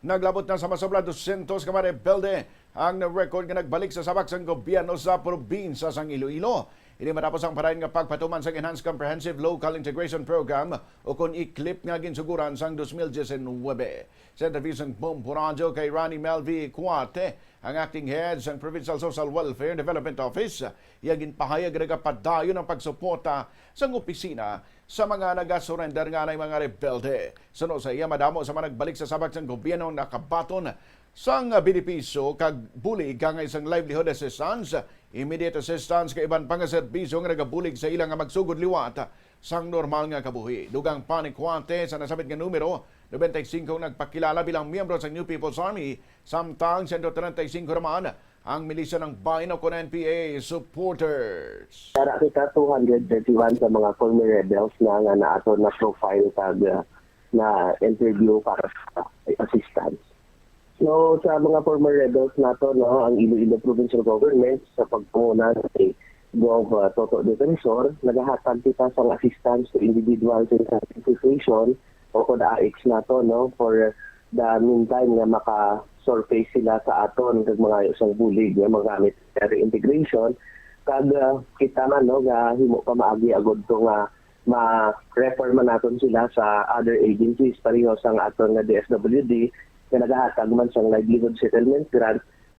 Naglabot na sa Masobra 200 ka mga rebelde ang na-record nga nagbalik sa sabak sang gobyerno sa probinsya sang Iloilo. Ini matapos ang parayon nga pagpatuman sa Enhanced Comprehensive Local Integration Program o kung i-clip nga ginsuguran sang 2019. Sa interview sang Bombo Radio kay Ronnie Melvi Cuarte, ang acting head ng Provincial Social Welfare Development Office, iyagin pahayag nagapadayon ng pagsuporta sa opisina sa mga nag-surrender nga ng mga rebelde. Suno sa iya, madamo sa mga nagbalik sa sabak ng gobyerno nakabaton sang benepisyo kag bulig kang isang livelihood assistance, immediate assistance kay iban pang serbisyo nga nagabulig sa ilang nga magsugod liwat sang normal nga kabuhi. Dugang panikwante sa nasabit nga numero, 95 nagpakilala bilang miyembro sa New People's Army, samtang 135 naman ang milisya ng bayan o kon NPA supporters. Para kita 231 sa mga former rebels na naato na profile tag na interview para sa assistance. So sa mga former rebels nato, no, ang Iloilo Provincial Government sa pagpunguna ni Gov. Toto Defensor, nagahatag kita sa assistance to individuals in certain situation o kung AX nato, no, for the meantime nga maka-surface sila sa aton kag mga isang bulig nga magamit sa integration kag kita man, no, nga himo pa maagi agad to nga ma-refer man naton sila sa other agencies pareho sang aton nga DSWD nga nagahatag man sang livelihood settlement grant